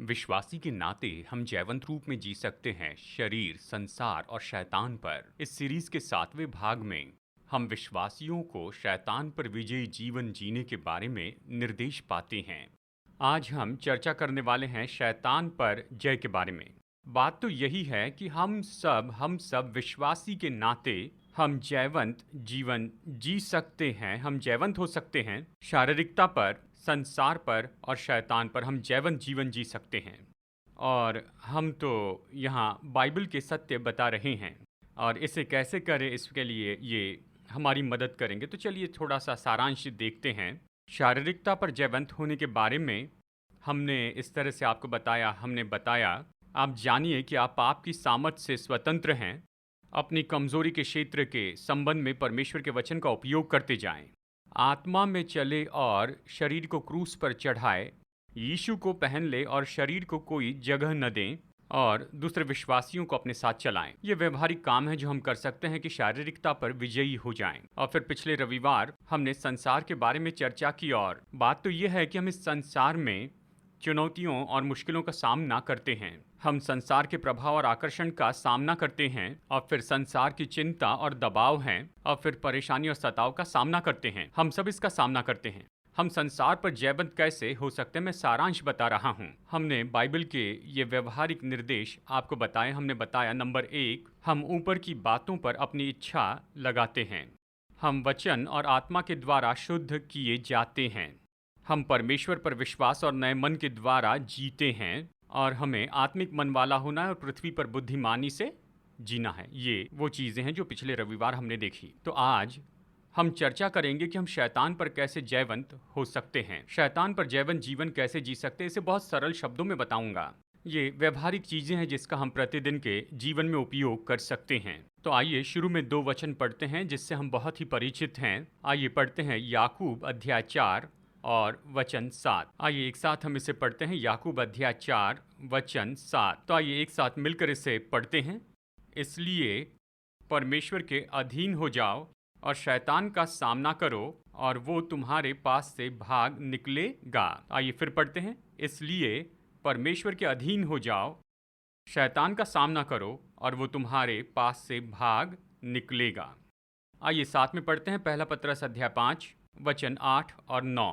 विश्वासी के नाते हम जैवंत रूप में जी सकते हैं शरीर, संसार और शैतान पर। इस सीरीज के 7वें भाग में हम विश्वासियों को शैतान पर विजयी जीवन जीने के बारे में निर्देश पाते हैं। आज हम चर्चा करने वाले हैं शैतान पर जय के बारे में। बात तो यही है कि हम सब विश्वासी के नाते हम जैवंत जीवन जी सकते हैं। हम जैवंत हो सकते हैं शारीरिकता पर, संसार पर और शैतान पर। हम जैवंत जीवन जी सकते हैं और हम तो यहाँ बाइबल के सत्य बता रहे हैं और इसे कैसे करें इसके लिए ये हमारी मदद करेंगे। तो चलिए थोड़ा सा सारांश देखते हैं। शारीरिकता पर जयवंत होने के बारे में हमने इस तरह से आपको बताया, आप जानिए कि आप पाप की सामर्थ से स्वतंत्र हैं। अपनी कमजोरी के क्षेत्र के संबंध में परमेश्वर के वचन का उपयोग करते जाएं। आत्मा में चले और शरीर को क्रूस पर चढ़ाए, यीशु को पहन ले और शरीर को कोई जगह न दें और दूसरे विश्वासियों को अपने साथ चलाएं। ये व्यवहारिक काम है जो हम कर सकते हैं कि शारीरिकता पर विजयी हो जाएं। और फिर पिछले रविवार हमने संसार के बारे में चर्चा की और बात तो ये है कि हम इस संसार में चुनौतियों और मुश्किलों का सामना करते हैं। हम संसार के प्रभाव और आकर्षण का सामना करते हैं और फिर संसार की चिंता और दबाव हैं और फिर परेशानी और सताव का सामना करते हैं। हम सब इसका सामना करते हैं। हम संसार पर जयवंत कैसे हो सकते हैं, मैं सारांश बता रहा हूँ। हमने बाइबल के ये व्यवहारिक निर्देश आपको बताए। हमने बताया नंबर 1, हम ऊपर की बातों पर अपनी इच्छा लगाते हैं। हम वचन और आत्मा के द्वारा शुद्ध किए जाते हैं। हम परमेश्वर पर विश्वास और नए मन के द्वारा जीते हैं और हमें आत्मिक मन वाला होना है और पृथ्वी पर बुद्धिमानी से जीना है। ये वो चीज़ें हैं जो पिछले रविवार हमने देखी। तो आज हम चर्चा करेंगे कि हम शैतान पर कैसे जयवंत हो सकते हैं, शैतान पर जयवंत जीवन कैसे जी सकते हैं। इसे बहुत सरल शब्दों में बताऊंगा। ये व्यवहारिक चीज़ें हैं जिसका हम प्रतिदिन के जीवन में उपयोग कर सकते हैं। तो आइए शुरू में 2 वचन पढ़ते हैं जिससे हम बहुत ही परिचित हैं। आइए पढ़ते हैं याकूब अध्याय 4 और वचन 7। आइए एक साथ हम इसे पढ़ते हैं। याकूब अध्याय 4 वचन 7। तो आइए एक साथ मिलकर इसे पढ़ते हैं। इसलिए परमेश्वर के अधीन हो जाओ और शैतान का सामना करो और वो तुम्हारे पास से भाग निकलेगा। आइए फिर पढ़ते हैं। इसलिए परमेश्वर के अधीन हो जाओ, शैतान का सामना करो और वो तुम्हारे पास से भाग निकलेगा। आइए साथ में पढ़ते हैं। पहला पत्रस अध्याय 5 वचन 8 और 9।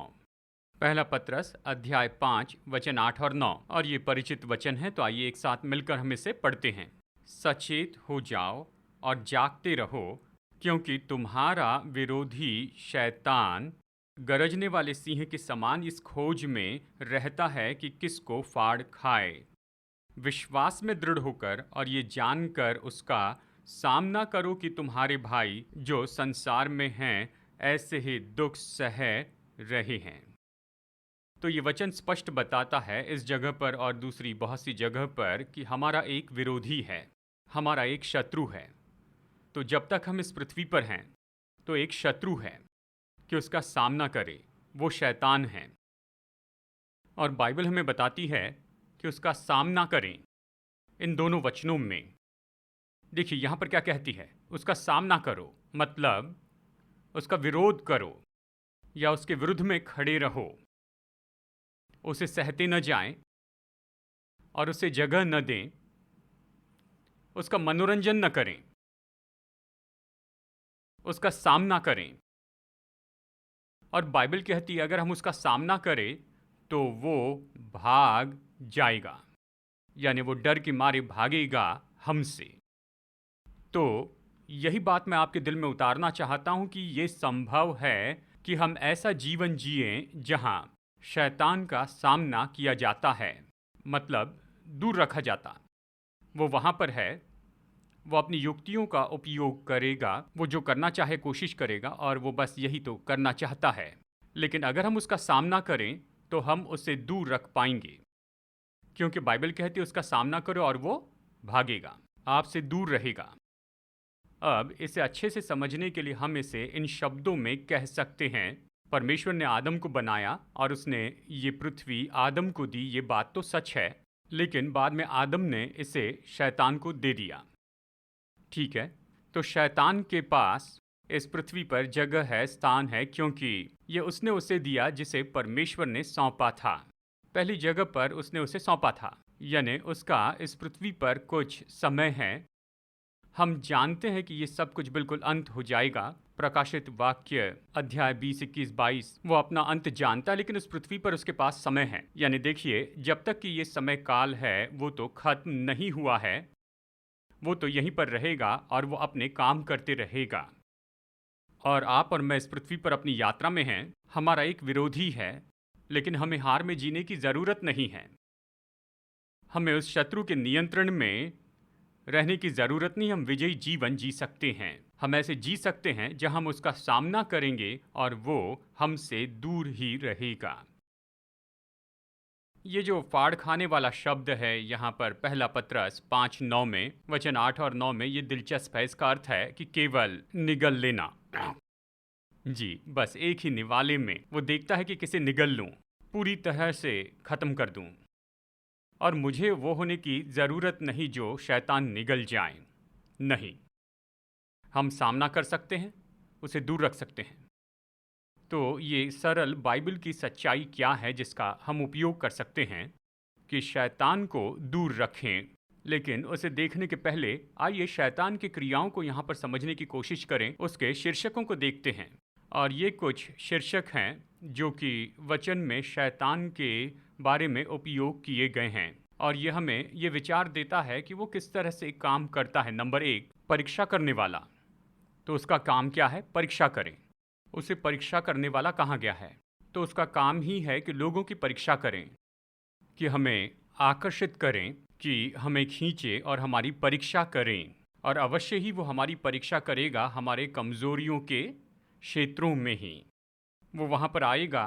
पहला पत्रस अध्याय 5 वचन 8 और 9। और ये परिचित वचन है, तो आइए एक साथ मिलकर हम इसे पढ़ते हैं। सचेत हो जाओ और जागते रहो, क्योंकि तुम्हारा विरोधी शैतान गरजने वाले सिंह के समान इस खोज में रहता है कि किसको फाड़ खाए। विश्वास में दृढ़ होकर और ये जानकर उसका सामना करो कि तुम्हारे भाई जो संसार में हैं ऐसे ही दुख सह रहे हैं। तो ये वचन स्पष्ट बताता है इस जगह पर और दूसरी बहुत सी जगह पर कि हमारा एक विरोधी है, हमारा एक शत्रु है। तो जब तक हम इस पृथ्वी पर हैं तो एक शत्रु है कि उसका सामना करें, वो शैतान है। और बाइबल हमें बताती है कि उसका सामना करें। इन दोनों वचनों में देखिए यहाँ पर क्या कहती है, उसका सामना करो मतलब उसका विरोध करो या उसके विरुद्ध में खड़े रहो, उसे सहते न जाएं और उसे जगह न दें, उसका मनोरंजन न करें, उसका सामना करें। और बाइबल कहती है अगर हम उसका सामना करें तो वो भाग जाएगा, यानी वो डर के मारे भागेगा हमसे। तो यही बात मैं आपके दिल में उतारना चाहता हूं कि ये संभव है कि हम ऐसा जीवन जिएं जहां शैतान का सामना किया जाता है, मतलब दूर रखा जाता। वो वहां पर है, वो अपनी युक्तियों का उपयोग करेगा, वो जो करना चाहे कोशिश करेगा और वो बस यही तो करना चाहता है। लेकिन अगर हम उसका सामना करें तो हम उसे दूर रख पाएंगे, क्योंकि बाइबल कहती है उसका सामना करो और वो भागेगा, आपसे दूर रहेगा। अब इसे अच्छे से समझने के लिए हम इसे इन शब्दों में कह सकते हैं। परमेश्वर ने आदम को बनाया और उसने ये पृथ्वी आदम को दी, ये बात तो सच है। लेकिन बाद में आदम ने इसे शैतान को दे दिया। ठीक है, तो शैतान के पास इस पृथ्वी पर जगह है, स्थान है, क्योंकि ये उसने उसे दिया जिसे परमेश्वर ने सौंपा था। पहली जगह पर उसने उसे सौंपा था, यानी उसका इस पृथ्वी पर कुछ समय है। हम जानते हैं कि ये सब कुछ बिल्कुल अंत हो जाएगा। प्रकाशित वाक्य अध्याय 20, 21, 22 वो अपना अंत जानता है, लेकिन उस पृथ्वी पर उसके पास समय है। यानी देखिए, जब तक कि ये समय काल है वो तो खत्म नहीं हुआ है, वो तो यहीं पर रहेगा और वो अपने काम करते रहेगा। और आप और मैं इस पृथ्वी पर अपनी यात्रा में हैं। हमारा एक विरोधी है, लेकिन हमें हार में जीने की ज़रूरत नहीं है। हमें उस शत्रु के नियंत्रण में रहने की ज़रूरत नहीं। हम विजयी जीवन जी सकते हैं। हम ऐसे जी सकते हैं जहां हम उसका सामना करेंगे और वो हमसे दूर ही रहेगा। ये जो फाड़ खाने वाला शब्द है यहाँ पर पहला पत्रस 5:9 में, वचन 8 और 9 में, ये दिलचस्प है। इसका अर्थ है कि केवल निगल लेना। जी, बस एक ही निवाले में वो देखता है कि किसे निगल लूं, पूरी तरह से खत्म कर दूं, और मुझे वो होने की ज़रूरत नहीं जो शैतान निगल जाए। नहीं, हम सामना कर सकते हैं, उसे दूर रख सकते हैं। तो ये सरल बाइबल की सच्चाई क्या है जिसका हम उपयोग कर सकते हैं कि शैतान को दूर रखें। लेकिन उसे देखने के पहले आइए शैतान की क्रियाओं को यहाँ पर समझने की कोशिश करें। उसके शीर्षकों को देखते हैं, और ये कुछ शीर्षक हैं जो कि वचन में शैतान के बारे में उपयोग किए गए हैं, और ये हमें ये विचार देता है कि वो किस तरह से काम करता है। नंबर 1, परीक्षा करने वाला। तो उसका काम क्या है? परीक्षा करें। उसे परीक्षा करने वाला कहा गया है, तो उसका काम ही है कि लोगों की परीक्षा करें, कि हमें आकर्षित करें, कि हमें खींचे और हमारी परीक्षा करें। और अवश्य ही वो हमारी परीक्षा करेगा हमारे कमज़ोरियों के क्षेत्रों में ही। वो वहाँ पर आएगा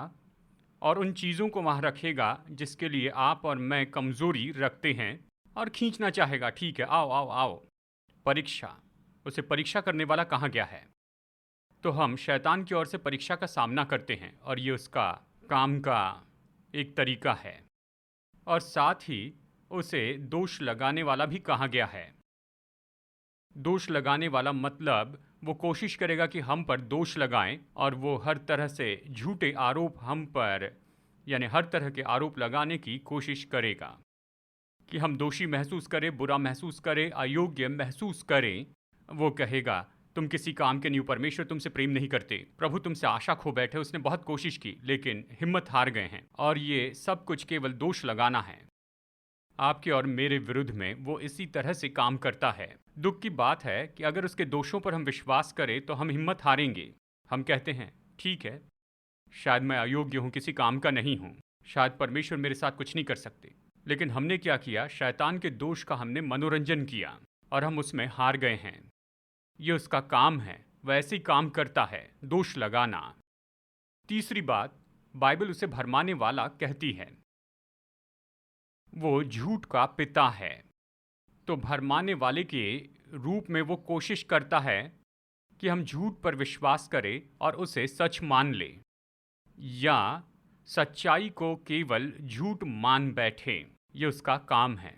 और उन चीज़ों को वहाँ रखेगा जिसके लिए आप और मैं कमज़ोरी रखते हैं, और खींचना चाहेगा। ठीक है, आओ आओ आओ। परीक्षा, उसे परीक्षा करने वाला कहा गया है। तो हम शैतान की ओर से परीक्षा का सामना करते हैं, और ये उसका काम का एक तरीका है। और साथ ही उसे दोष लगाने वाला भी कहा गया है। दोष लगाने वाला मतलब वो कोशिश करेगा कि हम पर दोष लगाएं, और वो हर तरह से झूठे आरोप हम पर, यानी हर तरह के आरोप लगाने की कोशिश करेगा कि हम दोषी महसूस करें, बुरा महसूस करें, अयोग्य महसूस करें। वो कहेगा, तुम किसी काम के नहीं हो, परमेश्वर तुमसे प्रेम नहीं करते, प्रभु तुमसे आशा खो बैठे, उसने बहुत कोशिश की लेकिन हिम्मत हार गए हैं। और ये सब कुछ केवल दोष लगाना है। आपके और मेरे विरुद्ध में वो इसी तरह से काम करता है। दुख की बात है कि अगर उसके दोषों पर हम विश्वास करें तो हम हिम्मत हारेंगे। हम कहते हैं, ठीक है, शायद मैं अयोग्य हूँ, किसी काम का नहीं हूँ, शायद परमेश्वर मेरे साथ कुछ नहीं कर सकते। लेकिन हमने क्या किया? शैतान के दोष का हमने मनोरंजन किया और हम उसमें हार गए हैं। ये उसका काम है, वैसे ही काम करता है, दोष लगाना। तीसरी बात, बाइबल उसे भरमाने वाला कहती है। वो झूठ का पिता है। तो भरमाने वाले के रूप में वो कोशिश करता है कि हम झूठ पर विश्वास करें और उसे सच मान लें, या सच्चाई को केवल झूठ मान बैठें। ये उसका काम है।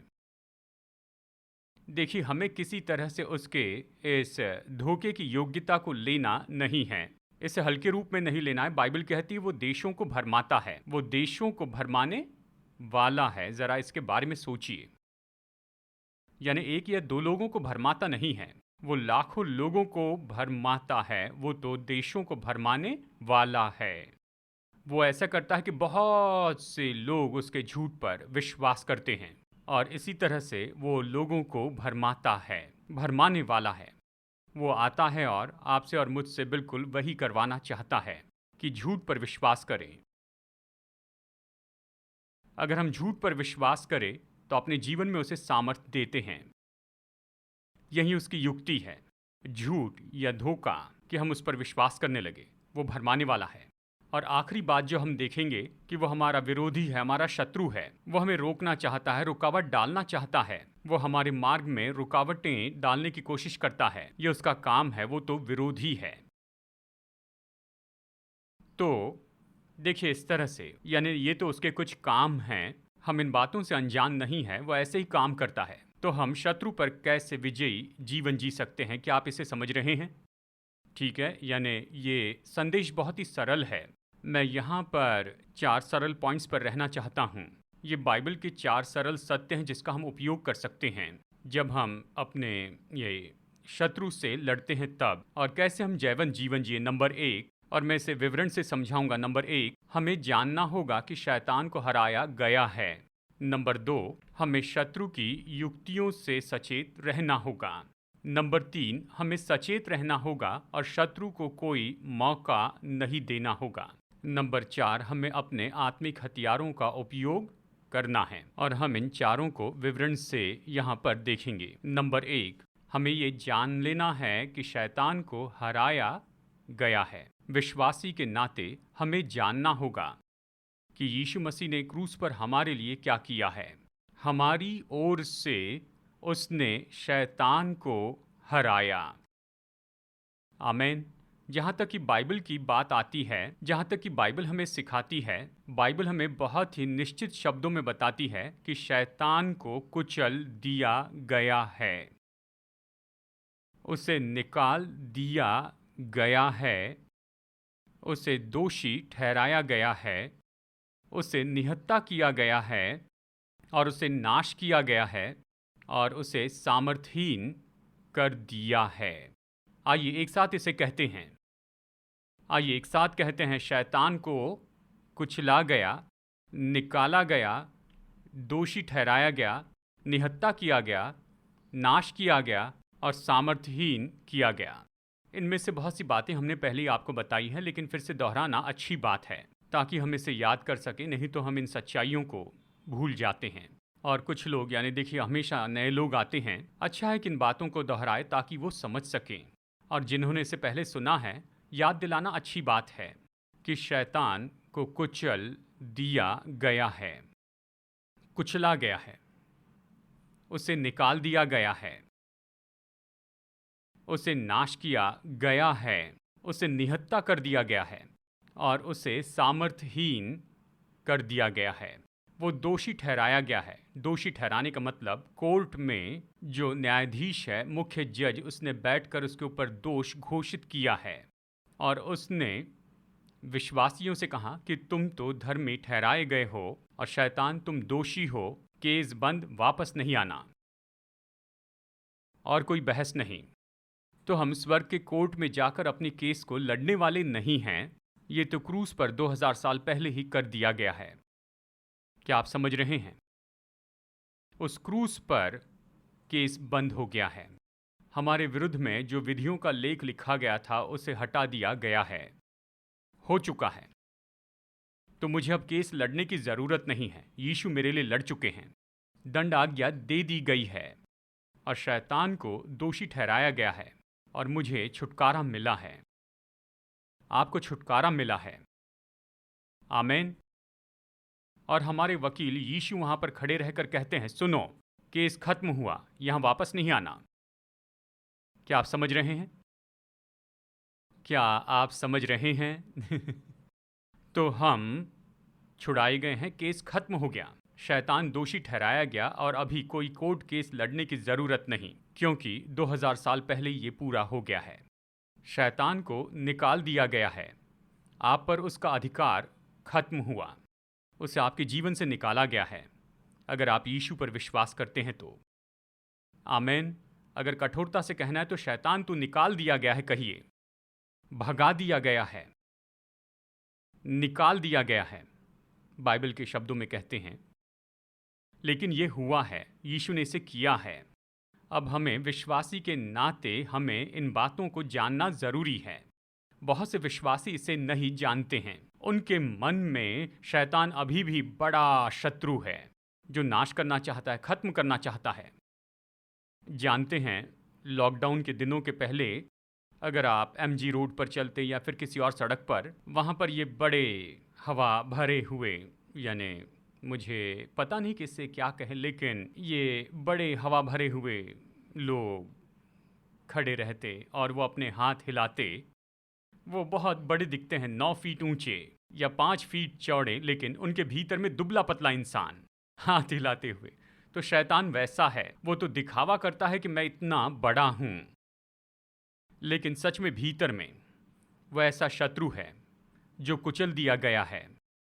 देखिए, हमें किसी तरह से उसके इस धोखे की योग्यता को लेना नहीं है, इसे हल्के रूप में नहीं लेना है। बाइबल कहती है वो देशों को भरमाता है, वो देशों को भरमाने वाला है। ज़रा इसके बारे में सोचिए। यानी एक या दो लोगों को भरमाता नहीं है, वो लाखों लोगों को भरमाता है। वो तो देशों को भरमाने वाला है। वो ऐसा करता है कि बहुत से लोग उसके झूठ पर विश्वास करते हैं, और इसी तरह से वो लोगों को भरमाता है, भरमाने वाला है। वो आता है और आपसे और मुझसे बिल्कुल वही करवाना चाहता है कि झूठ पर विश्वास करें। अगर हम झूठ पर विश्वास करें तो अपने जीवन में उसे सामर्थ्य देते हैं। यही उसकी युक्ति है, झूठ या धोखा, कि हम उस पर विश्वास करने लगे। वो भरमाने वाला है। और आखिरी बात जो हम देखेंगे कि वो हमारा विरोधी है, हमारा शत्रु है। वो हमें रोकना चाहता है, रुकावट डालना चाहता है। वो हमारे मार्ग में रुकावटें डालने की कोशिश करता है। ये उसका काम है, वो तो विरोधी है। तो देखिए, इस तरह से, यानी ये तो उसके कुछ काम हैं, हम इन बातों से अनजान नहीं है, वो ऐसे ही काम करता है। तो हम शत्रु पर कैसे विजयी जीवन जी सकते हैं? क्या आप इसे समझ रहे हैं? ठीक है, यानी ये संदेश बहुत ही सरल है। मैं यहाँ पर 4 सरल पॉइंट्स पर रहना चाहता हूँ। ये बाइबल के 4 सरल सत्य हैं जिसका हम उपयोग कर सकते हैं जब हम अपने ये शत्रु से लड़ते हैं तब, और कैसे हम जैवन जीवन जिए। नंबर 1, और मैं इसे विवरण से समझाऊंगा। नंबर 1, हमें जानना होगा कि शैतान को हराया गया है। नंबर 2, हमें शत्रु की युक्तियों से सचेत रहना होगा। नंबर 3, हमें सचेत रहना होगा और शत्रु को कोई मौका नहीं देना होगा। नंबर 4, हमें अपने आत्मिक हथियारों का उपयोग करना है, और हम इन चारों को विवरण से यहाँ पर देखेंगे। नंबर 1, हमें ये जान लेना है कि शैतान को हराया गया है। विश्वासी के नाते हमें जानना होगा कि यीशु मसीह ने क्रूस पर हमारे लिए क्या किया है। हमारी ओर से उसने शैतान को हराया। आमीन। जहाँ तक कि बाइबल की बात आती है, जहाँ तक कि बाइबल हमें सिखाती है, बाइबल हमें बहुत ही निश्चित शब्दों में बताती है कि शैतान को कुचल दिया गया है, उसे निकाल दिया गया है, उसे दोषी ठहराया गया है, उसे निहत्था किया गया है, और उसे नाश किया गया है, और उसे सामर्थहीन कर दिया है। आइए एक साथ इसे कहते हैं। आइए एक साथ कहते हैं, शैतान को कुचला गया, निकाला गया, दोषी ठहराया गया, निहत्था किया गया, नाश किया गया और सामर्थहीन किया गया। इनमें से बहुत सी बातें हमने पहले ही आपको बताई हैं, लेकिन फिर से दोहराना अच्छी बात है ताकि हम इसे याद कर सकें, नहीं तो हम इन सच्चाइयों को भूल जाते हैं। और कुछ लोग, यानी देखिए हमेशा नए लोग आते हैं, अच्छा है कि इन बातों को दोहराए ताकि वो समझ सकें, और जिन्होंने इसे पहले सुना है याद दिलाना अच्छी बात है कि शैतान को कुचल दिया गया है, कुचला गया है, उसे निकाल दिया गया है, उसे नाश किया गया है, उसे निहत्था कर दिया गया है और उसे सामर्थहीन कर दिया गया है। वो दोषी ठहराया गया है। दोषी ठहराने का मतलब कोर्ट में जो न्यायाधीश है, मुख्य जज, उसने बैठकर उसके ऊपर दोष घोषित किया है और उसने विश्वासियों से कहा कि तुम तो धर्मी ठहराए गए हो और शैतान तुम दोषी हो, केस बंद, वापस नहीं आना और कोई बहस नहीं। तो हम स्वर्ग के कोर्ट में जाकर अपने केस को लड़ने वाले नहीं हैं, ये तो क्रूस पर 2000 साल पहले ही कर दिया गया है। क्या आप समझ रहे हैं? उस क्रूस पर केस बंद हो गया है। हमारे विरुद्ध में जो विधियों का लेख लिखा गया था उसे हटा दिया गया है, हो चुका है। तो मुझे अब केस लड़ने की जरूरत नहीं है, यीशु मेरे लिए लड़ चुके हैं। दंड आज्ञा दे दी गई है और शैतान को दोषी ठहराया गया है और मुझे छुटकारा मिला है। आपको छुटकारा मिला है। आमीन। और हमारे वकील यीशु वहां पर खड़े रहकर कहते हैं, सुनो, केस खत्म हुआ, यहां वापस नहीं आना। क्या आप समझ रहे हैं? क्या आप समझ रहे हैं? तो हम छुड़ाए गए हैं, केस खत्म हो गया, शैतान दोषी ठहराया गया और अभी कोई कोर्ट केस लड़ने की जरूरत नहीं, क्योंकि 2000 साल पहले ये पूरा हो गया है। शैतान को निकाल दिया गया है, आप पर उसका अधिकार खत्म हुआ, उसे आपके जीवन से निकाला गया है अगर आप यीशु पर विश्वास करते हैं तो। आमीन। अगर कठोरता से कहना है तो शैतान तो निकाल दिया गया है, कहिए भगा दिया गया है, निकाल दिया गया है, बाइबल के शब्दों में कहते हैं। लेकिन ये हुआ है, यीशु ने इसे किया है। अब हमें विश्वासी के नाते हमें इन बातों को जानना जरूरी है। बहुत से विश्वासी इसे नहीं जानते हैं। उनके मन में शैतान अभी भी बड़ा शत्रु है जो नाश करना चाहता है, खत्म करना चाहता है। जानते हैं, लॉकडाउन के दिनों के पहले अगर आप MG रोड पर चलते या फिर किसी और सड़क पर, वहाँ पर ये बड़े हवा भरे हुए, यानी मुझे पता नहीं किससे क्या कहें, लेकिन ये बड़े हवा भरे हुए लोग खड़े रहते और वो अपने हाथ हिलाते। वो बहुत बड़े दिखते हैं, 9 फीट ऊंचे या 5 फीट चौड़े, लेकिन उनके भीतर में दुबला पतला इंसान हाथ हिलाते हुए। तो शैतान वैसा है, वो तो दिखावा करता है कि मैं इतना बड़ा हूं, लेकिन सच में भीतर में वो ऐसा शत्रु है जो कुचल दिया गया है,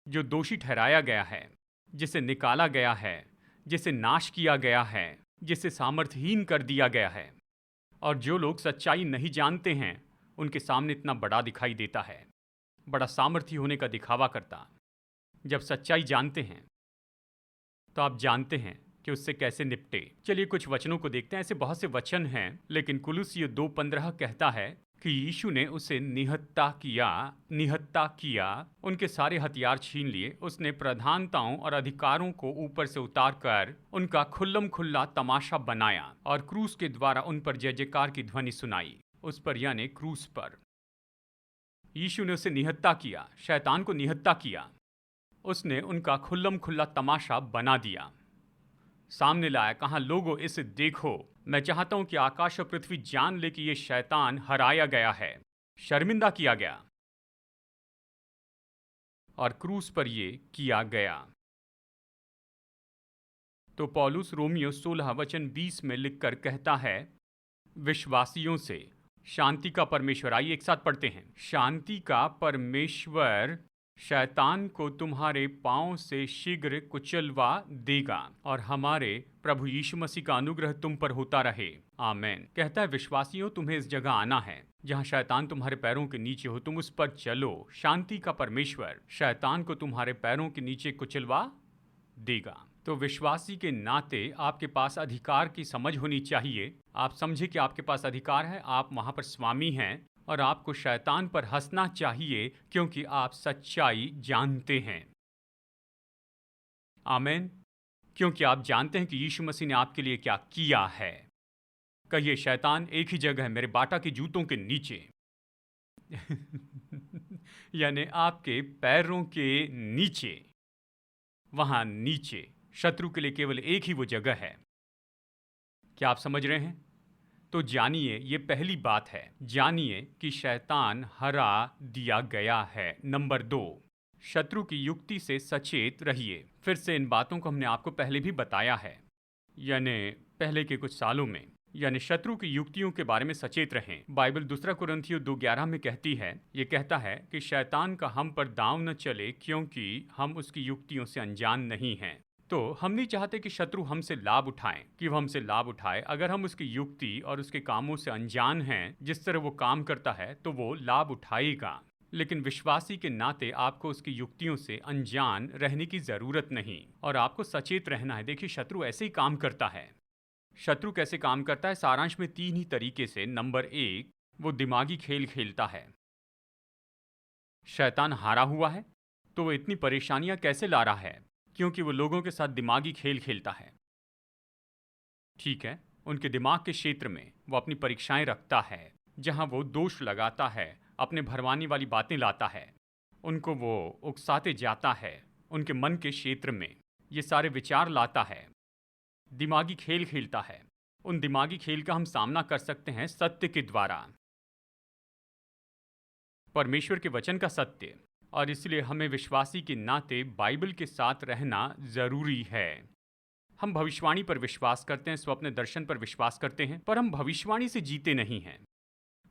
जो दोषी ठहराया गया है जिसे निकाला गया है, जिसे नाश किया गया है, जिसे सामर्थ्यहीन कर दिया गया है। और जो लोग सच्चाई नहीं जानते हैं, उनके सामने इतना बड़ा दिखाई देता है, बड़ा सामर्थ्य होने का दिखावा करता। जब सच्चाई जानते हैं तो आप जानते हैं कि उससे कैसे निपटे। चलिए कुछ वचनों को देखते हैं। ऐसे बहुत से वचन हैं, लेकिन कुलुस्सी 2:15 कहता है कि यीशु ने उसे निहत्ता किया, उनके सारे हथियार छीन लिए। उसने प्रधानताओं और अधिकारों को ऊपर से उतार कर उनका खुल्लम खुल्ला तमाशा बनाया और क्रूस के द्वारा उन पर जय जयकार की ध्वनि सुनाई। उस पर यानी क्रूस पर यीशु ने उसे निहत्ता किया, शैतान को निहत्ता किया। उसने उनका खुल्लम खुल्ला तमाशा बना दिया, सामने लाया। कहा, लोगों इसे देखो। मैं चाहता हूं कि आकाश और पृथ्वी जान ले कि यह शैतान हराया गया है, शर्मिंदा किया गया और क्रूस पर यह किया गया। तो पौलुस रोमियो 16:20 में लिखकर कहता है, विश्वासियों से शांति का परमेश्वर, आइए एक साथ पढ़ते हैं। शांति का परमेश्वर शैतान को तुम्हारे पांव से शीघ्र कुचलवा देगा और हमारे प्रभु यीशु मसीह का अनुग्रह तुम पर होता रहे, आमीन। कहता है, विश्वासियों, तुम्हें इस जगह आना है जहां शैतान तुम्हारे पैरों के नीचे हो, तुम उस पर चलो। शांति का परमेश्वर शैतान को तुम्हारे पैरों के नीचे कुचलवा देगा। तो विश्वासी के नाते आपके पास अधिकार की समझ होनी चाहिए। आप समझे कि आपके पास अधिकार है, आप वहां पर स्वामी हैं और आपको शैतान पर हंसना चाहिए क्योंकि आप सच्चाई जानते हैं, आमीन। क्योंकि आप जानते हैं कि यीशु मसीह ने आपके लिए क्या किया है। कहिए, शैतान एक ही जगह है, मेरे बाटा के जूतों के नीचे यानी आपके पैरों के नीचे, वहां नीचे शत्रु के लिए केवल एक ही वो जगह है। क्या आप समझ रहे हैं? तो जानिए, ये पहली बात है, जानिए कि शैतान हरा दिया गया है। नंबर 2, शत्रु की युक्ति से सचेत रहिए। फिर से इन बातों को हमने आपको पहले भी बताया है, यानी पहले के कुछ सालों में। यानी शत्रु की युक्तियों के बारे में सचेत रहें। बाइबल 2 कुरिन्थियों 2:11 में कहती है, ये कहता है कि शैतान का हम पर दांव न चले, क्योंकि हम उसकी युक्तियों से अनजान नहीं हैं। तो हम नहीं चाहते कि शत्रु हमसे लाभ उठाए, कि वो हमसे लाभ उठाए। अगर हम उसकी युक्ति और उसके कामों से अनजान हैं, जिस तरह वो काम करता है, तो वो लाभ उठाएगा। लेकिन विश्वासी के नाते आपको उसकी युक्तियों से अनजान रहने की जरूरत नहीं और आपको सचेत रहना है। देखिए, शत्रु ऐसे ही काम करता है। शत्रु कैसे काम करता है? सारांश में 3 ही तरीके से। नंबर 1, वो दिमागी खेल खेलता है। शैतान हारा हुआ है तो वो इतनी परेशानियां कैसे ला रहा है? क्योंकि वो लोगों के साथ दिमागी खेल खेलता है। ठीक है, उनके दिमाग के क्षेत्र में वो अपनी परीक्षाएं रखता है, जहां वो दोष लगाता है, अपने भरमाने वाली बातें लाता है, उनको वो उकसाते जाता है, उनके मन के क्षेत्र में ये सारे विचार लाता है, दिमागी खेल खेलता है। उन दिमागी खेल का हम सामना कर सकते हैं सत्य के द्वारा, परमेश्वर के वचन का सत्य। और इसलिए हमें विश्वासी के नाते बाइबल के साथ रहना जरूरी है। हम भविष्यवाणी पर विश्वास करते हैं, स्वप्न दर्शन पर विश्वास करते हैं, पर हम भविष्यवाणी से जीते नहीं हैं।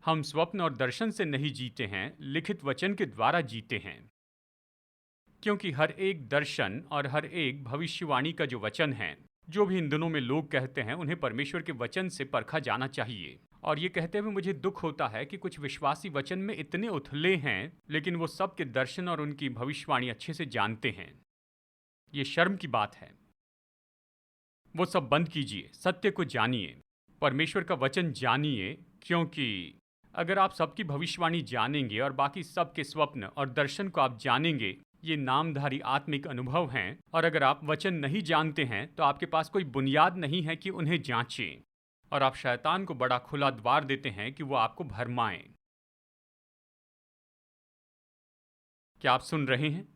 हम स्वप्न और दर्शन से नहीं जीते हैं, लिखित वचन के द्वारा जीते हैं। क्योंकि हर एक दर्शन और हर एक भविष्यवाणी का जो वचन है, जो भी इन दिनों में लोग कहते हैं, उन्हें परमेश्वर के वचन से परखा जाना चाहिए। और ये कहते हुए मुझे दुख होता है कि कुछ विश्वासी वचन में इतने उथले हैं, लेकिन वो सबके दर्शन और उनकी भविष्यवाणी अच्छे से जानते हैं। ये शर्म की बात है। वो सब बंद कीजिए, सत्य को जानिए, परमेश्वर का वचन जानिए। क्योंकि अगर आप सबकी भविष्यवाणी जानेंगे और बाकी सबके स्वप्न और दर्शन को आप जानेंगे, ये नामधारी आत्मिक अनुभव हैं। और अगर आप वचन नहीं जानते हैं तो आपके पास कोई बुनियाद नहीं है कि उन्हें जांचें, और आप शैतान को बड़ा खुला द्वार देते हैं कि वो आपको भरमाए। क्या आप सुन रहे हैं?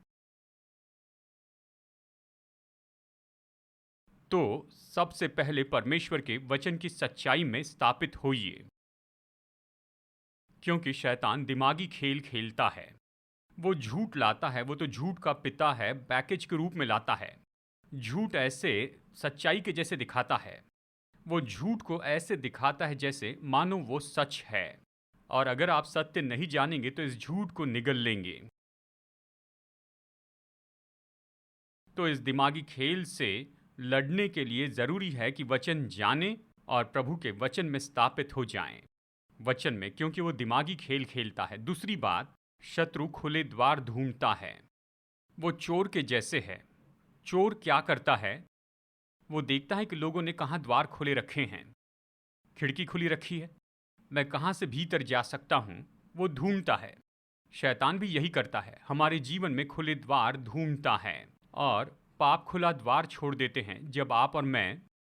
तो सबसे पहले परमेश्वर के वचन की सच्चाई में स्थापित होइए, क्योंकि शैतान दिमागी खेल खेलता है। वो झूठ लाता है, वो तो झूठ का पिता है, पैकेज के रूप में लाता है। झूठ ऐसे सच्चाई के जैसे दिखाता है, वो झूठ को ऐसे दिखाता है जैसे मानो वो सच है। और अगर आप सत्य नहीं जानेंगे तो इस झूठ को निगल लेंगे। तो इस दिमागी खेल से लड़ने के लिए ज़रूरी है कि वचन जाने और प्रभु के वचन में स्थापित हो जाएं। वचन में, क्योंकि वो दिमागी खेल खेलता है। दूसरी बात, शत्रु खुले द्वार ढूंढता है। वो चोर के जैसे है। चोर क्या करता है? वो देखता है कि लोगों ने कहाँ द्वार खोले रखे हैं, खिड़की खुली रखी है, मैं कहाँ से भीतर जा सकता हूँ, वो ढूंढता है। शैतान भी यही करता है, हमारे जीवन में खुले द्वार ढूंढता है और पाप खुला द्वार छोड़ देते हैं।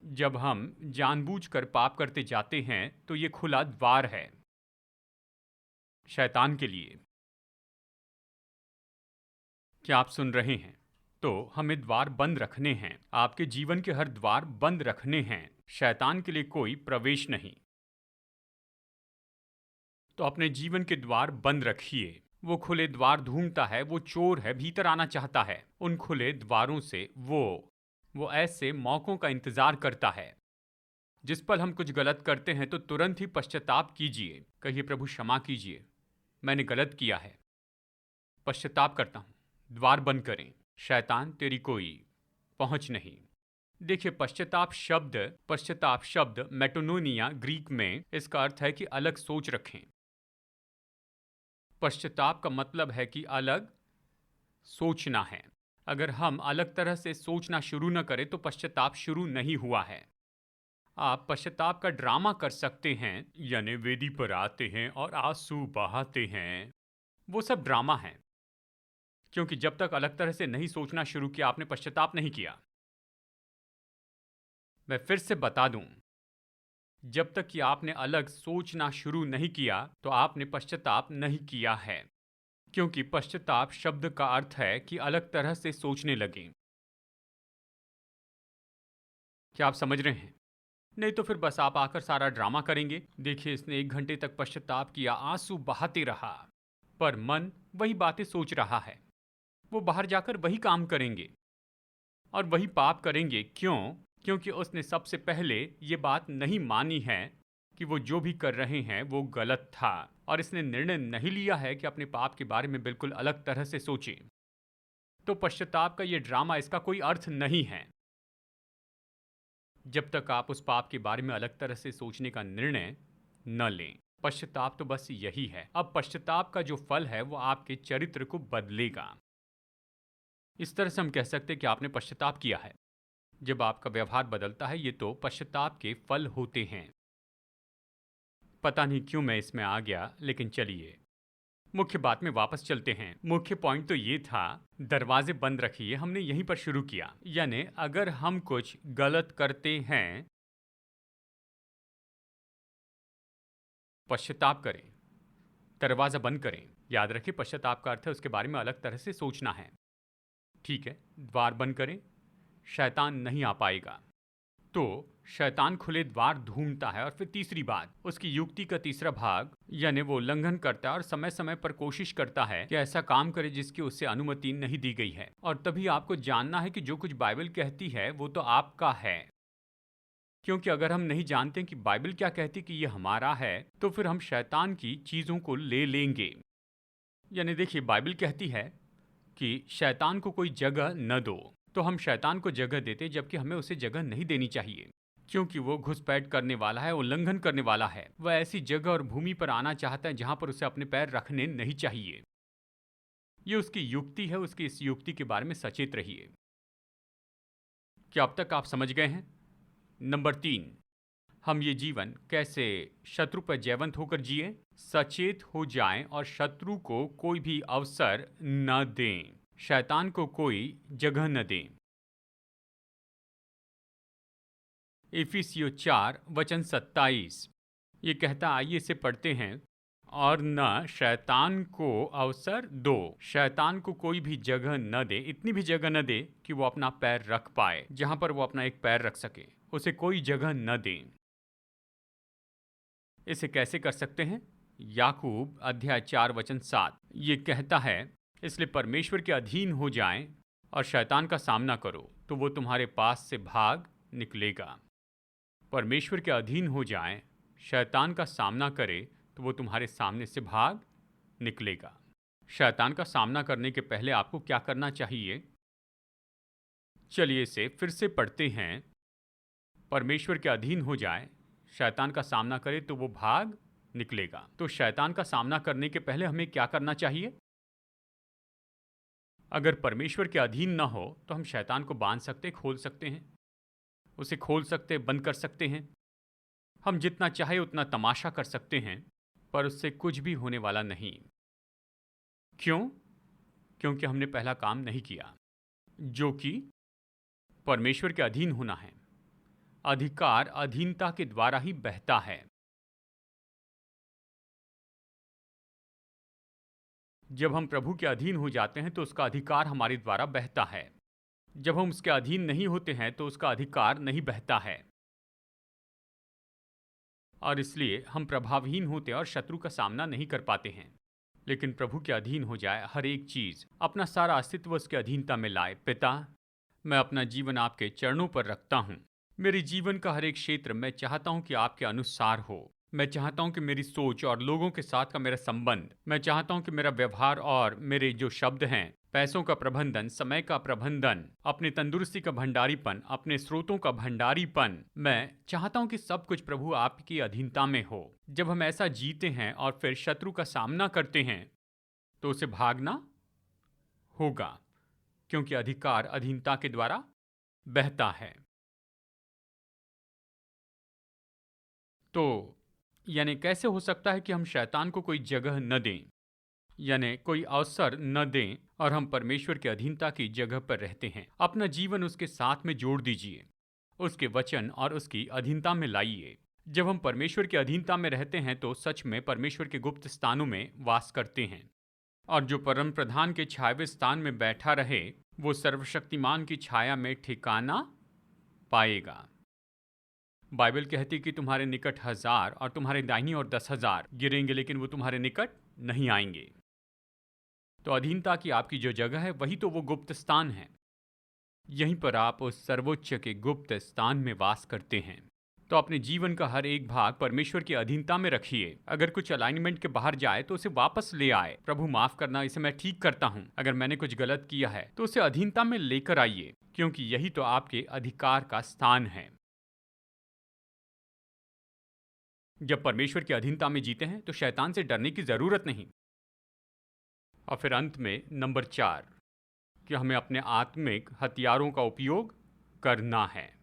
जब हम जानबूझकर पाप करते जाते हैं तो ये खुला द्वार है शैतान के लिए। क्या आप सुन रहे हैं? तो हमें द्वार बंद रखने हैं। आपके जीवन के हर द्वार बंद रखने हैं। शैतान के लिए कोई प्रवेश नहीं। तो अपने जीवन के द्वार बंद रखिए। वो खुले द्वार ढूंढता है, वो चोर है, भीतर आना चाहता है। उन खुले द्वारों से वो ऐसे मौकों का इंतजार करता है। जिस पल हम कुछ गलत करते हैं तो तुरंत ही पश्चाताप कीजिए। कहिए, प्रभु क्षमा कीजिए, मैंने गलत किया है, पश्चाताप करता हूं। द्वार बंद करें। शैतान तेरी कोई पहुंच नहीं। देखिए, पश्चाताप शब्द मेटोनोनिया ग्रीक में, इसका अर्थ है कि अलग सोच रखें। पश्चाताप का मतलब है कि अलग सोचना है। अगर हम अलग तरह से सोचना शुरू न करें तो पश्चाताप शुरू नहीं हुआ है। आप पश्चाताप का ड्रामा कर सकते हैं, यानी वेदी पर आते हैं और आंसू बहाते हैं। वो सब ड्रामा है, क्योंकि जब तक अलग तरह से नहीं सोचना शुरू किया आपने पश्चाताप नहीं किया। मैं फिर से बता दूं, जब तक कि आपने अलग सोचना शुरू नहीं किया तो आपने पश्चाताप नहीं किया है, क्योंकि पश्चाताप शब्द का अर्थ है कि अलग तरह से सोचने लगें। क्या आप समझ रहे हैं? नहीं तो फिर बस आप आकर सारा ड्रामा करेंगे। देखिए, इसने 1 घंटे तक पश्चाताप किया, आंसू बहाते रहा, पर मन वही बातें सोच रहा है। वो बाहर जाकर वही काम करेंगे और वही पाप करेंगे। क्यों? क्योंकि उसने सबसे पहले ये बात नहीं मानी है कि वो जो भी कर रहे हैं वो गलत था, और इसने निर्णय नहीं लिया है कि अपने पाप के बारे में बिल्कुल अलग तरह से सोचे। तो पश्चाताप का ये ड्रामा, इसका कोई अर्थ नहीं है जब तक आप उस पाप के बारे में अलग तरह से सोचने का निर्णय न लें। पश्चाताप तो बस यही है। अब पश्चाताप का जो फल है वो आपके चरित्र को बदलेगा। इस तरह से हम कह सकते हैं कि आपने पश्चाताप किया है। जब आपका व्यवहार बदलता है, ये तो पश्चाताप के फल होते हैं। पता नहीं क्यों मैं इसमें आ गया, लेकिन चलिए मुख्य बात में वापस चलते हैं। मुख्य पॉइंट तो ये था, दरवाजे बंद रखिए। हमने यहीं पर शुरू किया, यानी अगर हम कुछ गलत करते हैं, पश्चाताप करें, दरवाजा बंद करें। याद रखिए, पश्चाताप का अर्थ है उसके बारे में अलग तरह से सोचना है। ठीक है, द्वार बंद करें, शैतान नहीं आ पाएगा। तो शैतान खुले द्वार ढूंढता है। और फिर तीसरी बात, उसकी युक्ति का तीसरा भाग, यानी वो उल्लंघन करता है और समय समय पर कोशिश करता है कि ऐसा काम करे जिसकी उससे अनुमति नहीं दी गई है। और तभी आपको जानना है कि जो कुछ बाइबल कहती है वो तो आपका है, क्योंकि अगर हम नहीं जानते कि बाइबल क्या कहती कि ये हमारा है, तो फिर हम शैतान की चीज़ों को ले लेंगे। यानी देखिए, बाइबल कहती है कि शैतान को कोई जगह न दो, तो हम शैतान को जगह देते, जबकि हमें उसे जगह नहीं देनी चाहिए, क्योंकि वो घुसपैठ करने वाला है, उल्लंघन करने वाला है। वह ऐसी जगह और भूमि पर आना चाहता है जहां पर उसे अपने पैर रखने नहीं चाहिए। ये उसकी युक्ति है। उसकी इस युक्ति के बारे में सचेत रहिए। क्या अब तक आप समझ गए हैं? नंबर 3, हम ये जीवन कैसे शत्रु पर जयवंत होकर जिए? सचेत हो जाएं और शत्रु को कोई भी अवसर न दें, शैतान को कोई जगह न दें। इफिसियों 4:27 ये कहता, आइए इसे पढ़ते हैं। और न शैतान को अवसर दो। शैतान को कोई भी जगह न दे, इतनी भी जगह न दे कि वो अपना पैर रख पाए, जहां पर वो अपना एक पैर रख सके, उसे कोई जगह न दें। इसे कैसे कर सकते हैं? याकूब अध्याय 4:7 ये कहता है, इसलिए परमेश्वर के अधीन हो जाएं और शैतान का सामना करो तो वो तुम्हारे पास से भाग निकलेगा। परमेश्वर के अधीन हो जाएं, शैतान का सामना करे तो वो तुम्हारे सामने से भाग निकलेगा। शैतान का सामना करने के पहले आपको क्या करना चाहिए? चलिए इसे फिर से पढ़ते हैं। परमेश्वर के अधीन हो जाए, शैतान का सामना करे तो वो भाग निकलेगा। तो शैतान का सामना करने के पहले हमें क्या करना चाहिए? अगर परमेश्वर के अधीन ना हो तो हम शैतान को बांध सकते, खोल सकते हैं, उसे खोल सकते, बंद कर सकते हैं। हम जितना चाहे उतना तमाशा कर सकते हैं, पर उससे कुछ भी होने वाला नहीं। क्यों? क्योंकि हमने पहला काम नहीं किया, जो कि परमेश्वर के अधीन होना है। अधिकार अधीनता के द्वारा ही बहता है। जब हम प्रभु के अधीन हो जाते हैं तो उसका अधिकार हमारे द्वारा बहता है। जब हम उसके अधीन नहीं होते हैं तो उसका अधिकार नहीं बहता है, और इसलिए हम प्रभावहीन होते और शत्रु का सामना नहीं कर पाते हैं। लेकिन प्रभु के अधीन हो जाए, हर एक चीज, अपना सारा अस्तित्व उसके अधीनता में लाए। पिता, मैं अपना जीवन आपके चरणों पर रखता हूँ। मेरे जीवन का हर एक क्षेत्र मैं चाहता हूँ कि आपके अनुसार हो। मैं चाहता हूँ कि मेरी सोच और लोगों के साथ का मेरा संबंध, मैं चाहता हूँ कि मेरा व्यवहार और मेरे जो शब्द हैं, पैसों का प्रबंधन, समय का प्रबंधन, अपने तंदुरुस्ती का भंडारीपन, अपने स्रोतों का भंडारीपन, मैं चाहता हूँ कि सब कुछ प्रभु आपकी अधीनता में हो। जब हम ऐसा जीते हैं और फिर शत्रु का सामना करते हैं तो उसे भागना होगा, क्योंकि अधिकार अधीनता के द्वारा बहता है। तो यानी कैसे हो सकता है कि हम शैतान को कोई जगह न दें, यानी कोई अवसर न दें, और हम परमेश्वर की अधीनता की जगह पर रहते हैं? अपना जीवन उसके साथ में जोड़ दीजिए, उसके वचन और उसकी अधीनता में लाइए। जब हम परमेश्वर की अधीनता में रहते हैं तो सच में परमेश्वर के गुप्त स्थानों में वास करते हैं। और जो परम प्रधान के छायावे स्थान में बैठा रहे, वो सर्वशक्तिमान की छाया में ठिकाना पाएगा। बाइबल कहती कि तुम्हारे निकट 1000 और तुम्हारे दाहिनी ओर 10,000 गिरेंगे, लेकिन वो तुम्हारे निकट नहीं आएंगे। तो अधीनता की आपकी जो जगह है वही तो वो गुप्त स्थान है। यहीं पर आप उस सर्वोच्च के गुप्त स्थान में वास करते हैं। तो अपने जीवन का हर एक भाग परमेश्वर की अधीनता में रखिए। अगर कुछ अलाइनमेंट के बाहर जाए तो उसे वापस ले आए। प्रभु माफ करना, इसे मैं ठीक करता हूँ। अगर मैंने कुछ गलत किया है तो उसे अधीनता में लेकर आइए, क्योंकि यही तो आपके अधिकार का स्थान है। जब परमेश्वर की अधीनता में जीते हैं तो शैतान से डरने की जरूरत नहीं। और फिर अंत में नंबर 4, कि हमें अपने आत्मिक हथियारों का उपयोग करना है।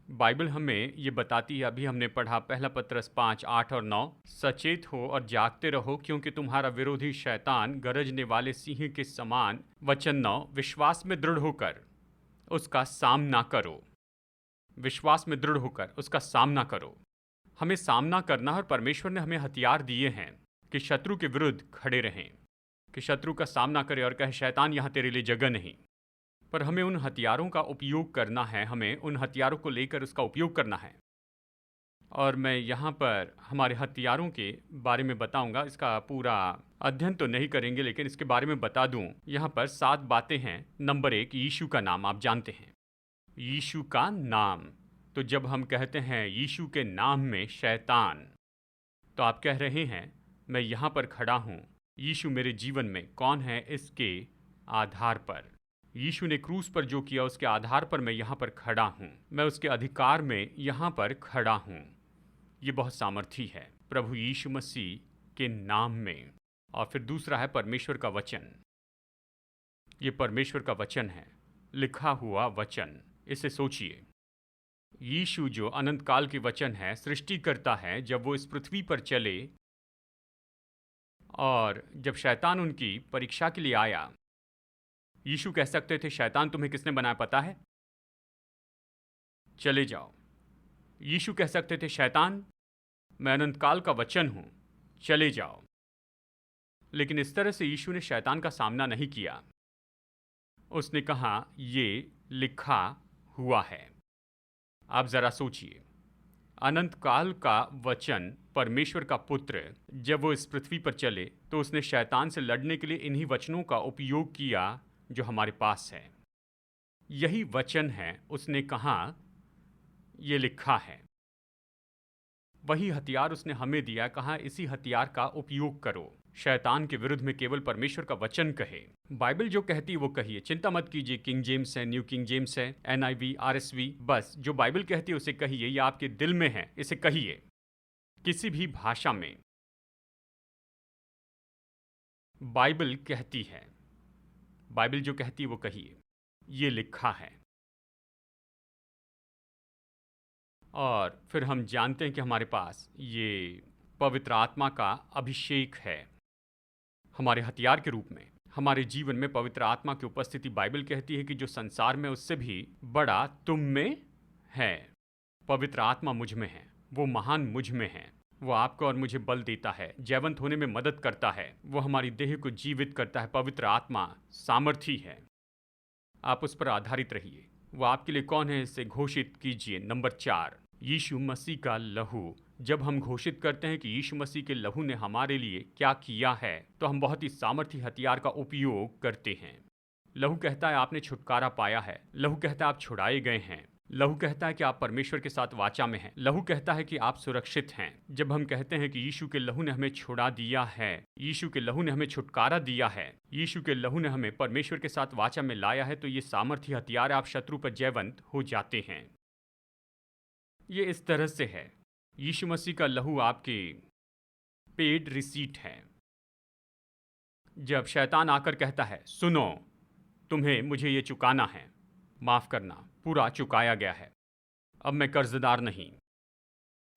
बाइबल हमें ये बताती है, अभी हमने पढ़ा पहला पत्रस 5, 8 और 9, सचेत हो और जागते रहो, क्योंकि तुम्हारा विरोधी शैतान गरजने वाले सिंह के समान, वचन 9, विश्वास में दृढ़ होकर उसका सामना करो। विश्वास में दृढ़ होकर उसका सामना करो। हमें सामना करना है, और परमेश्वर ने हमें हथियार दिए हैं कि शत्रु के विरुद्ध खड़े रहें, कि शत्रु का सामना करें और कहे शैतान यहाँ तेरे लिए जगह नहीं। पर हमें उन हथियारों का उपयोग करना है, हमें उन हथियारों को लेकर उसका उपयोग करना है। और मैं यहाँ पर हमारे हथियारों के बारे में बताऊंगा। इसका पूरा अध्ययन तो नहीं करेंगे, लेकिन इसके बारे में बता दूं। यहाँ पर 7 बातें हैं। नंबर 1, यीशु का नाम। आप जानते हैं यीशु का नाम। तो जब हम कहते हैं यीशु के नाम में शैतान, तो आप कह रहे हैं मैं यहाँ पर खड़ा हूँ, यीशु मेरे जीवन में कौन है इसके आधार पर, यीशु ने क्रूस पर जो किया उसके आधार पर मैं यहाँ पर खड़ा हूँ, मैं उसके अधिकार में यहाँ पर खड़ा हूँ। ये बहुत सामर्थी है प्रभु यीशु मसीह के नाम में। और फिर दूसरा है परमेश्वर का वचन। ये परमेश्वर का वचन है, लिखा हुआ वचन। इसे सोचिए, यीशु जो अनंत काल के वचन है, सृष्टि करता है, जब वो इस पृथ्वी पर चले और जब शैतान उनकी परीक्षा के लिए आया, यीशु कह सकते थे शैतान तुम्हें किसने बनाया पता है, चले जाओ। यीशु कह सकते थे शैतान मैं अनंत काल का वचन हूं, चले जाओ। लेकिन इस तरह से यीशु ने शैतान का सामना नहीं किया। उसने कहा ये लिखा हुआ है। आप जरा सोचिए, अनंत काल का वचन, परमेश्वर का पुत्र, जब वो इस पृथ्वी पर चले तो उसने शैतान से लड़ने के लिए इन्हीं वचनों का उपयोग किया जो हमारे पास है। यही वचन है। उसने कहा ये लिखा है। वही हथियार उसने हमें दिया, कहा इसी हथियार का उपयोग करो। शैतान के विरुद्ध में केवल परमेश्वर का वचन कहे। बाइबल जो कहती है वो कहिए। चिंता मत कीजिए, किंग जेम्स है, न्यू किंग जेम्स है, NIV, RSV, बस जो बाइबल कहती है उसे कहिए। या आपके दिल में है, इसे कहिए किसी भी भाषा में। बाइबल कहती है, बाइबल जो कहती है वो कहिए। ये लिखा है। और फिर हम जानते हैं कि हमारे पास ये पवित्र आत्मा का अभिषेक है हमारे हथियार के रूप में। हमारे जीवन में पवित्र आत्मा की उपस्थिति, बाइबल कहती है कि जो संसार में उससे भी बड़ा तुम में है। पवित्र आत्मा मुझ में है, वो महान मुझ में है। वो आपको और मुझे बल देता है, जयवंत होने में मदद करता है, वो हमारी देह को जीवित करता है। पवित्र आत्मा सामर्थी है। आप उस पर आधारित रहिए। वो आपके लिए कौन है, इसे घोषित कीजिए। नंबर 4, यीशु मसीह का लहू। जब हम घोषित करते हैं कि यीशु मसीह के लहू ने हमारे लिए क्या किया है, तो हम बहुत ही सामर्थी हथियार का उपयोग करते हैं। लहू कहता है आपने छुटकारा पाया है। लहू कहता है आप छुड़ाए गए हैं। लहू कहता है कि आप परमेश्वर के साथ वाचा में हैं। लहू कहता है कि आप सुरक्षित हैं। जब हम कहते हैं कि यीशु के लहू ने हमें छुड़ा दिया है, यीशु के लहू ने हमें छुटकारा दिया है, यीशु के लहू ने हमें परमेश्वर के साथ वाचा में लाया है, तो ये सामर्थी हथियार, आप शत्रु पर जयवंत हो जाते हैं। ये इस तरह से है, यीशु मसीह का लहू आपकी पेड रिसीट है। जब शैतान आकर कहता है सुनो, तुम्हें मुझे ये चुकाना है, माफ करना, पूरा चुकाया गया है, अब मैं कर्जदार नहीं।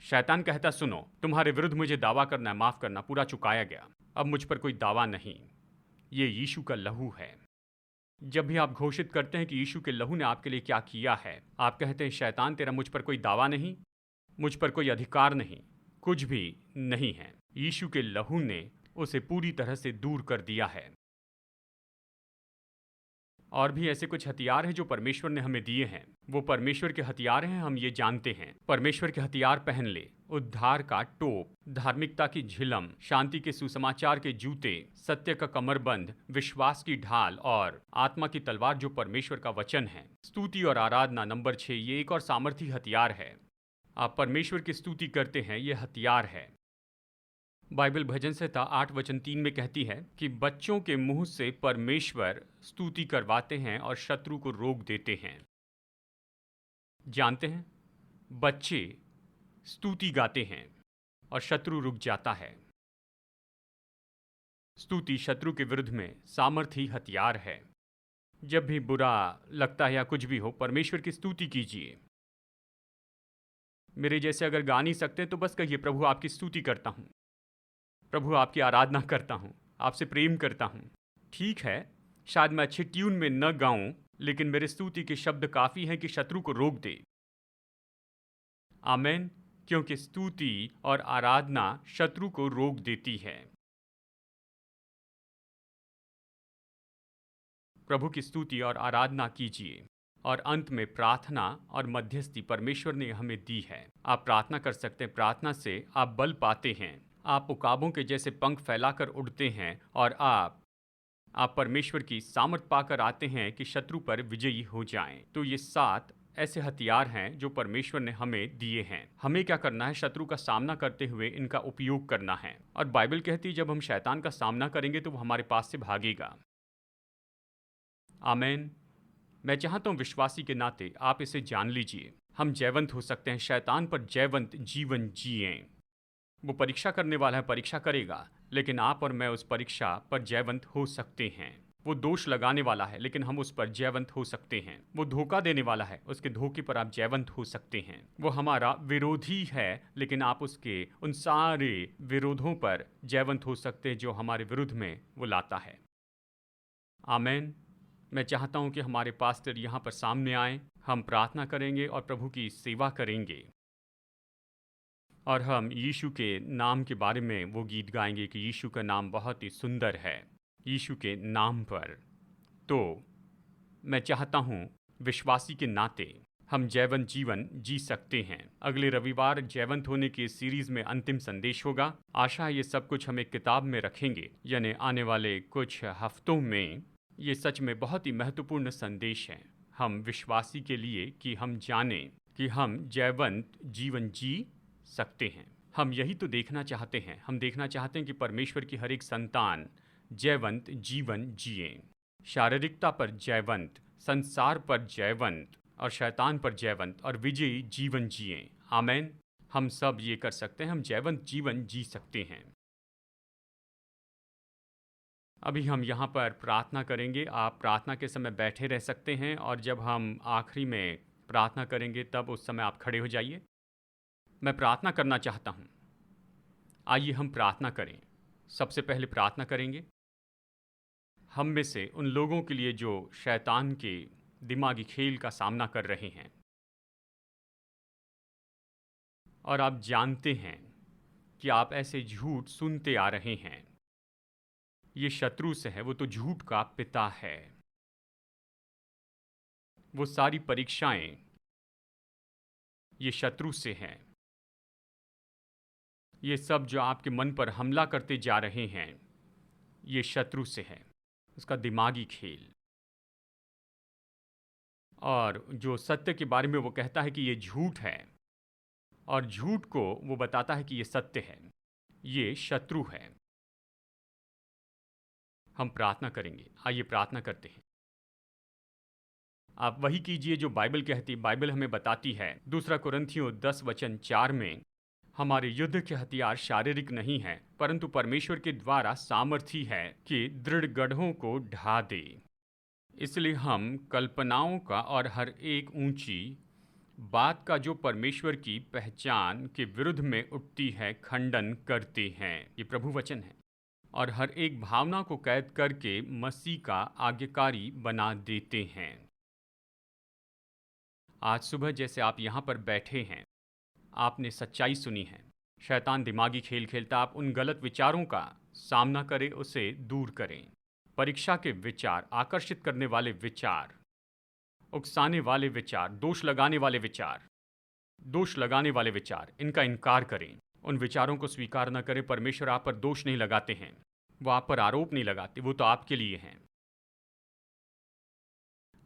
शैतान कहता सुनो, तुम्हारे विरुद्ध मुझे दावा करना है, माफ करना, पूरा चुकाया गया, अब मुझ पर कोई दावा नहीं। ये यीशु का लहू है। जब भी आप घोषित करते हैं कि यीशु के लहू ने आपके लिए क्या किया है, आप कहते हैं शैतान तेरा मुझ पर कोई दावा नहीं, मुझ पर कोई अधिकार नहीं, कुछ भी नहीं है। यीशु के लहू ने उसे पूरी तरह से दूर कर दिया है। और भी ऐसे कुछ हथियार हैं जो परमेश्वर ने हमें दिए हैं। वो परमेश्वर के हथियार हैं, हम ये जानते हैं। परमेश्वर के हथियार पहन ले, उद्धार का टोप, धार्मिकता की झिलम, शांति के सुसमाचार के जूते, सत्य का कमरबंद, विश्वास की ढाल और आत्मा की तलवार जो परमेश्वर का वचन है। स्तुति और आराधना नंबर 6, ये एक और सामर्थी हथियार है। आप परमेश्वर की स्तुति करते हैं, ये हथियार है। बाइबल भजन संहिता 8:3 में कहती है कि बच्चों के मुंह से परमेश्वर स्तुति करवाते हैं और शत्रु को रोक देते हैं। जानते हैं, बच्चे स्तुति गाते हैं और शत्रु रुक जाता है। स्तुति शत्रु के विरुद्ध में सामर्थी हथियार है। जब भी बुरा लगता है या कुछ भी हो, परमेश्वर की स्तुति कीजिए। मेरे जैसे अगर गा नहीं सकते तो बस कहिए, प्रभु आपकी स्तुति करता हूं, प्रभु आपकी आराधना करता हूं, आपसे प्रेम करता हूं। ठीक है, शायद मैं अच्छी ट्यून में न गाऊं, लेकिन मेरे स्तुति के शब्द काफी हैं कि शत्रु को रोक दे। आमेन। क्योंकि स्तुति और आराधना शत्रु को रोक देती है। प्रभु की स्तुति और आराधना कीजिए। और अंत में प्रार्थना और मध्यस्थी परमेश्वर ने हमें दी है। आप प्रार्थना कर सकते हैं, प्रार्थना से आप बल पाते हैं। आप उकाबों के जैसे पंख फैलाकर उड़ते हैं और आप परमेश्वर की सामर्थ पाकर आते हैं कि शत्रु पर विजयी हो जाएं। तो ये 7 ऐसे हथियार हैं जो परमेश्वर ने हमें दिए हैं। हमें क्या करना है, शत्रु का सामना करते हुए इनका उपयोग करना है। और बाइबल कहती है जब हम शैतान का सामना करेंगे तो वो हमारे पास से भागेगा। आमेन। मैं चाहता हूं विश्वासी के नाते आप इसे जान लीजिए। हम जयवंत हो सकते हैं, शैतान पर जयवंत जीवन जिएं। वो परीक्षा करने वाला है, परीक्षा करेगा, लेकिन आप और मैं उस परीक्षा पर जयवंत हो सकते हैं। वो दोष लगाने वाला है, लेकिन हम उस पर जयवंत हो सकते हैं। वो धोखा देने वाला है, उसके धोखे पर आप जयवंत हो सकते हैं। वो हमारा विरोधी है, लेकिन आप उसके उन सारे विरोधों पर जयवंत हो सकते हैं जो हमारे विरुद्ध में वो लाता है। आमेन। मैं चाहता हूं कि हमारे पास्टर यहाँ पर सामने आए, हम प्रार्थना करेंगे और प्रभु की सेवा करेंगे। और हम यीशु के नाम के बारे में वो गीत गाएंगे कि यीशु का नाम बहुत ही सुंदर है, यीशु के नाम पर। तो मैं चाहता हूँ विश्वासी के नाते हम जयवंत जीवन जी सकते हैं। अगले रविवार जयवंत होने की सीरीज में अंतिम संदेश होगा। आशा है ये सब कुछ हम एक किताब में रखेंगे, यानी आने वाले कुछ हफ्तों में। ये सच में बहुत ही महत्वपूर्ण संदेश है हम विश्वासी के लिए, कि हम जानें कि हम जयवंत जीवन जी सकते हैं। हम यही तो देखना चाहते हैं। हम देखना चाहते हैं कि परमेश्वर की हर एक संतान जयवंत जीवन जिए, शारीरिकता पर जयवंत, संसार पर जयवंत और शैतान पर जयवंत और विजयी जीवन जिए। आमेन। हम सब ये कर सकते हैं। हम जयवंत जीवन जी सकते हैं। अभी हम यहाँ पर प्रार्थना करेंगे। आप प्रार्थना के समय बैठे रह सकते हैं और जब हम आखिरी में प्रार्थना करेंगे तब उस समय आप खड़े हो जाइए। मैं प्रार्थना करना चाहता हूँ। आइए हम प्रार्थना करें। सबसे पहले प्रार्थना करेंगे हम में से उन लोगों के लिए जो शैतान के दिमागी खेल का सामना कर रहे हैं और आप जानते हैं कि आप ऐसे झूठ सुनते आ रहे हैं। ये शत्रु से है, वो तो झूठ का पिता है। वो सारी परीक्षाएं ये शत्रु से हैं। ये सब जो आपके मन पर हमला करते जा रहे हैं ये शत्रु से है, उसका दिमागी खेल। और जो सत्य के बारे में वो कहता है कि ये झूठ है और झूठ को वो बताता है कि ये सत्य है, ये शत्रु है। हम प्रार्थना करेंगे। आइए प्रार्थना करते हैं। आप वही कीजिए जो बाइबल कहती। बाइबल हमें बताती है 2 कुरिन्थियों 10:4 में, हमारे युद्ध के हथियार शारीरिक नहीं है परंतु परमेश्वर के द्वारा सामर्थी है कि दृढ़ गढ़ों को ढा दे। इसलिए हम कल्पनाओं का और हर एक ऊंची बात का जो परमेश्वर की पहचान के विरुद्ध में उठती है खंडन करते हैं। ये प्रभु वचन है। और हर एक भावना को कैद करके मसीह का आज्ञाकारी बना देते हैं। आज सुबह जैसे आप यहाँ पर बैठे हैं, आपने सच्चाई सुनी है। शैतान दिमागी खेल खेलता। आप उन गलत विचारों का सामना करें, उसे दूर करें। परीक्षा के विचार, आकर्षित करने वाले विचार, उकसाने वाले विचार, दोष लगाने वाले विचार, इनका इनकार करें। उन विचारों को स्वीकार न करें। परमेश्वर आप पर दोष नहीं लगाते हैं, वो आप पर आरोप नहीं लगाते, वो तो आपके लिए हैं।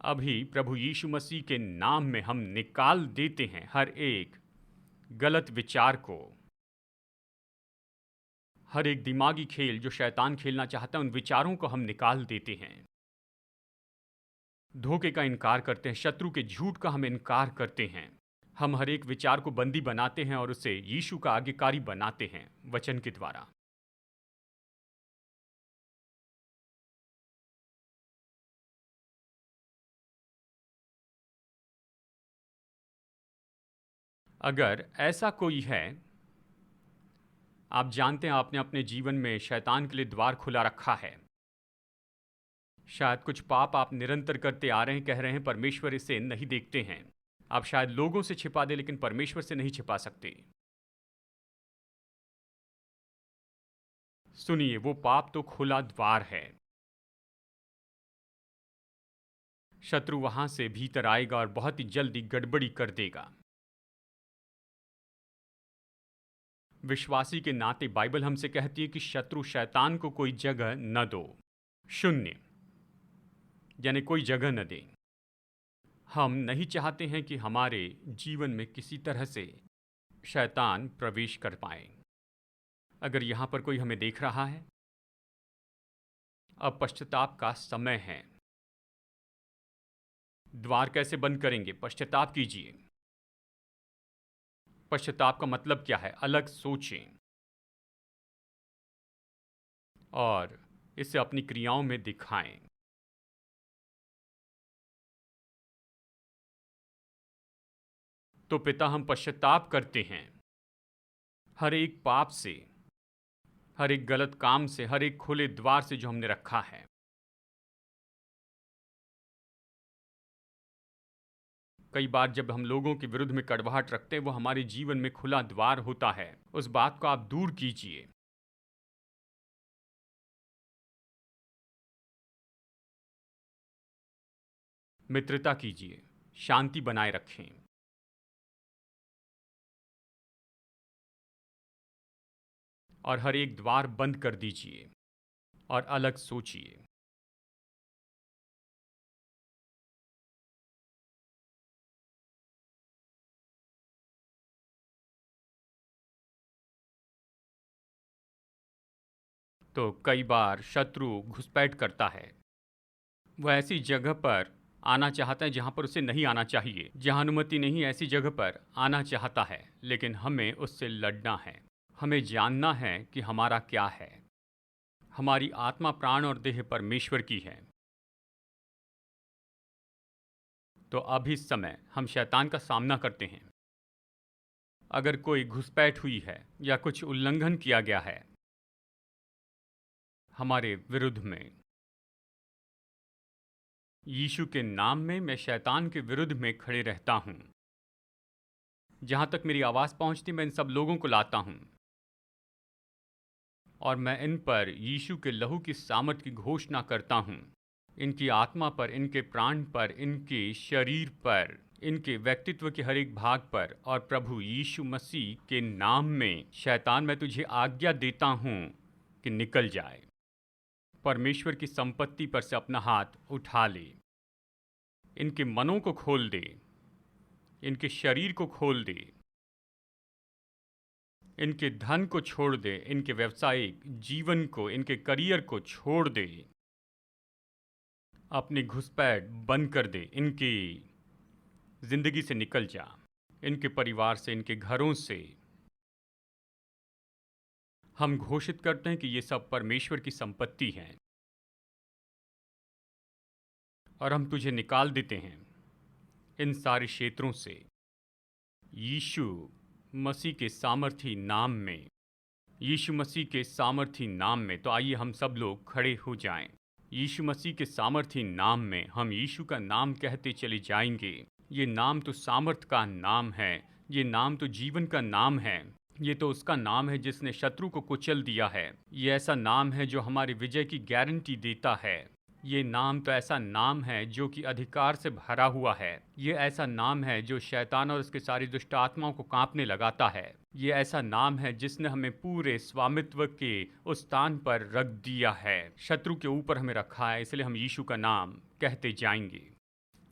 अभी प्रभु यीशु मसीह के नाम में हम निकाल देते हैं हर एक गलत विचार को, हर एक दिमागी खेल जो शैतान खेलना चाहता है, उन विचारों को हम निकाल देते हैं। धोखे का इनकार करते हैं, शत्रु के झूठ का हम इनकार करते हैं। हम हर एक विचार को बंदी बनाते हैं और उसे यीशु का आज्ञाकारी बनाते हैं वचन के द्वारा। अगर ऐसा कोई है, आप जानते हैं आपने अपने जीवन में शैतान के लिए द्वार खुला रखा है। शायद कुछ पाप आप निरंतर करते आ रहे हैं, कह रहे हैं परमेश्वर इसे नहीं देखते हैं। आप शायद लोगों से छिपा दे लेकिन परमेश्वर से नहीं छिपा सकते। सुनिए, वो पाप तो खुला द्वार है। शत्रु वहां से भीतर आएगा और बहुत ही जल्दी गड़बड़ी कर देगा। विश्वासी के नाते बाइबल हमसे कहती है कि शत्रु शैतान को कोई जगह न दो। शून्य यानी कोई जगह न दें। हम नहीं चाहते हैं कि हमारे जीवन में किसी तरह से शैतान प्रवेश कर पाए। अगर यहां पर कोई हमें देख रहा है, अब पश्चाताप का समय है। द्वार कैसे बंद करेंगे? पश्चाताप कीजिए। पश्चाताप का मतलब क्या है? अलग सोचें और इसे अपनी क्रियाओं में दिखाएं। तो पिता, हम पश्चाताप करते हैं हर एक पाप से, हर एक गलत काम से, हर एक खुले द्वार से जो हमने रखा है। कई बार जब हम लोगों के विरुद्ध में कड़वाहट रखते हैं, वो हमारे जीवन में खुला द्वार होता है। उस बात को आप दूर कीजिए। मित्रता कीजिए, शांति बनाए रखें और हर एक द्वार बंद कर दीजिए और अलग सोचिए। तो कई बार शत्रु घुसपैठ करता है। वह ऐसी जगह पर आना चाहता है जहाँ पर उसे नहीं आना चाहिए, जहाँ अनुमति नहीं ऐसी जगह पर आना चाहता है, लेकिन हमें उससे लड़ना है। हमें जानना है कि हमारा क्या है। हमारी आत्मा, प्राण और देह परमेश्वर की है। तो अब इस समय हम शैतान का सामना करते हैं। अगर कोई घुसपैठ हुई है या कुछ उल्लंघन किया गया है हमारे विरुद्ध में, यीशु के नाम में मैं शैतान के विरुद्ध में खड़े रहता हूं। जहां तक मेरी आवाज पहुंचती मैं इन सब लोगों को लाता हूं और मैं इन पर यीशु के लहू की सामर्थ की घोषणा करता हूं। इनकी आत्मा पर, इनके प्राण पर, इनके शरीर पर, इनके व्यक्तित्व के हर एक भाग पर, और प्रभु यीशु मसीह के नाम में शैतान मैं तुझे आज्ञा देता हूं कि निकल जाए। परमेश्वर की संपत्ति पर से अपना हाथ उठा ले। इनके मनों को खोल दे, इनके शरीर को खोल दे, इनके धन को छोड़ दे, इनके व्यवसायिक जीवन को, इनके करियर को छोड़ दे। अपनी घुसपैठ बंद कर दे। इनकी जिंदगी से निकल जा, इनके परिवार से, इनके घरों से। हम घोषित करते हैं कि ये सब परमेश्वर की संपत्ति है और हम तुझे निकाल देते हैं इन सारे क्षेत्रों से यीशु मसीह के सामर्थी नाम में, यीशु मसीह के सामर्थी नाम में। तो आइए हम सब लोग खड़े हो जाएं। यीशु मसीह के सामर्थी नाम में हम यीशु का नाम कहते चले जाएंगे। ये नाम तो सामर्थ का नाम है, ये नाम तो जीवन का नाम है, ये तो उसका नाम है जिसने शत्रु को कुचल दिया है। ये ऐसा नाम है जो हमारे विजय की गारंटी देता है। ये नाम तो ऐसा नाम है जो कि अधिकार से भरा हुआ है। ये ऐसा नाम है जो शैतान और उसके सारी दुष्ट आत्माओं को कांपने लगाता है। ये ऐसा नाम है जिसने हमें पूरे स्वामित्व के उस स्थान पर रख दिया है। शत्रु के ऊपर हमें रखा है, इसलिए हम यीशु का नाम कहते जाएंगे।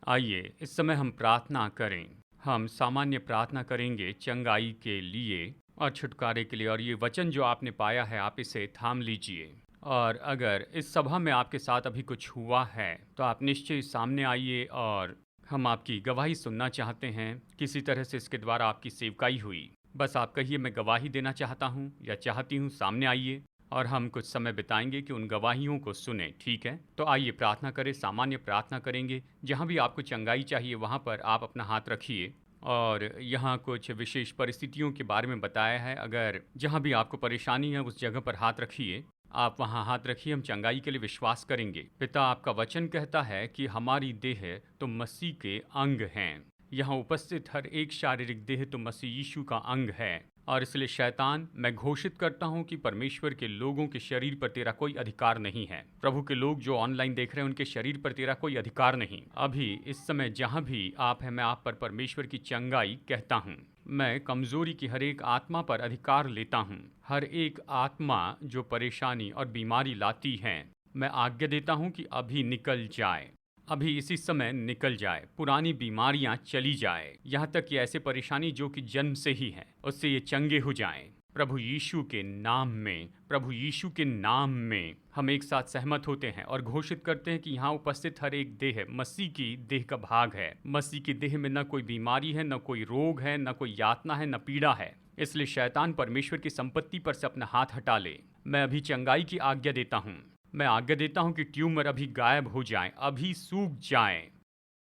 आइए इस समय हम प्रार्थना करें। हम सामान्य प्रार्थना करेंगे चंगाई के लिए और छुटकारे के लिए। और ये वचन जो आपने पाया है आप इसे थाम लीजिए। और अगर इस सभा में आपके साथ अभी कुछ हुआ है तो आप निश्चय सामने आइए और हम आपकी गवाही सुनना चाहते हैं। किसी तरह से इसके द्वारा आपकी सेवकाई हुई, बस आप कहिए मैं गवाही देना चाहता हूँ या चाहती हूँ। सामने आइए और हम कुछ समय बिताएंगे कि उन गवाहियों को सुने। ठीक है, तो आइए प्रार्थना करें। सामान्य प्रार्थना करेंगे। जहाँ भी आपको चंगाई चाहिए वहाँ पर आप अपना हाथ रखिए। और यहाँ कुछ विशेष परिस्थितियों के बारे में बताया है। अगर जहाँ भी आपको परेशानी है उस जगह पर हाथ रखिए। आप वहाँ हाथ रखिए। हम चंगाई के लिए विश्वास करेंगे। पिता, आपका वचन कहता है कि हमारी देह तो मसीह के अंग हैं। यहाँ उपस्थित हर एक शारीरिक देह तो मसीह यीशु का अंग है। और इसलिए शैतान, मैं घोषित करता हूँ कि परमेश्वर के लोगों के शरीर पर तेरा कोई अधिकार नहीं है। प्रभु के लोग जो ऑनलाइन देख रहे हैं उनके शरीर पर तेरा कोई अधिकार नहीं। अभी इस समय जहाँ भी आप हैं मैं आप पर परमेश्वर की चंगाई कहता हूँ। मैं कमजोरी की हर एक आत्मा पर अधिकार लेता हूँ। हर एक आत्मा जो परेशानी और बीमारी लाती है, मैं आज्ञा देता हूँ कि अभी निकल जाए, अभी इसी समय निकल जाए। पुरानी बीमारियां चली जाए। यहाँ तक कि ऐसे परेशानी जो कि जन्म से ही है उससे ये चंगे हो जाएं। प्रभु यीशु के नाम में, प्रभु यीशु के नाम में हम एक साथ सहमत होते हैं और घोषित करते हैं कि यहाँ उपस्थित हर एक देह मसीह की देह का भाग है। मसीह की देह में न कोई बीमारी है, न कोई रोग है, न कोई यातना है, न पीड़ा है। इसलिए शैतान परमेश्वर की संपत्ति पर से अपना हाथ हटा ले। मैं अभी चंगाई की आज्ञा देता हूँ। मैं आज्ञा देता हूं कि ट्यूमर अभी गायब हो जाए, अभी सूख जाए,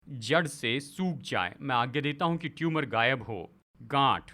जड़ से सूख जाए। मैं आज्ञा देता हूं कि ट्यूमर गायब हो, गांठ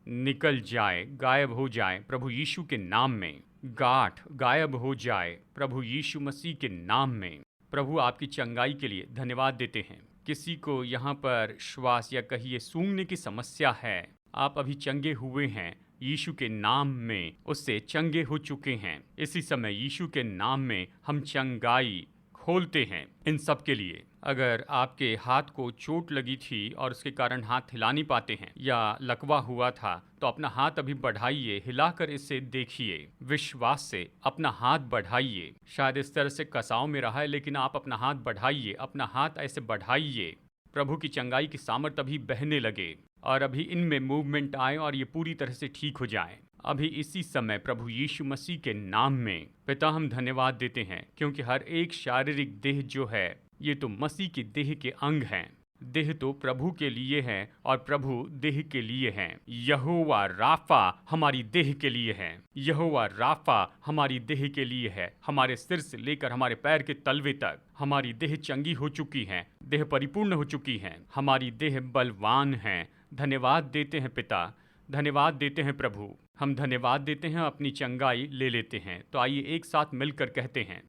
निकल जाए, गायब हो जाए प्रभु यीशु के नाम में। गांठ गायब हो जाए प्रभु यीशु मसीह के नाम में। प्रभु, आपकी चंगाई के लिए धन्यवाद देते हैं। किसी को यहाँ पर श्वास या कहिए सूंघने की समस्या है, आप अभी चंगे हुए हैं यीशु के नाम में, उससे चंगे हो चुके हैं। इसी समय यीशु के नाम में हम चंगाई खोलते हैं इन सब के लिए। अगर आपके हाथ को चोट लगी थी और उसके कारण हाथ हिला नहीं पाते हैं या लकवा हुआ था तो अपना हाथ अभी बढ़ाइए, हिलाकर इसे देखिए, विश्वास से अपना हाथ बढ़ाइए। शायद इस तरह से कसाव में रहा है लेकिन आप अपना हाथ बढ़ाइए, अपना हाथ ऐसे बढ़ाइए। प्रभु की चंगाई की सामर्थ अभी बहने लगे और अभी इनमें मूवमेंट आए और ये पूरी तरह से ठीक हो जाए। अभी इसी समय प्रभु यीशु मसीह के नाम में पिता हम धन्यवाद देते हैं, क्योंकि हर एक शारीरिक देह जो है ये तो मसीह की देह के अंग हैं। देह तो प्रभु के लिए है और प्रभु देह के लिए हैं। यहोवा राफा हमारी देह के लिए है। यहोवा राफा हमारी देह के लिए है। हमारे सिर से लेकर हमारे पैर के तलवे तक हमारी देह चंगी हो चुकी है, देह परिपूर्ण हो चुकी है, हमारी देह बलवान है। धन्यवाद देते हैं पिता, धन्यवाद देते हैं प्रभु। हम धन्यवाद देते हैं, अपनी चंगाई ले लेते हैं। तो आइए एक साथ मिलकर कहते हैं,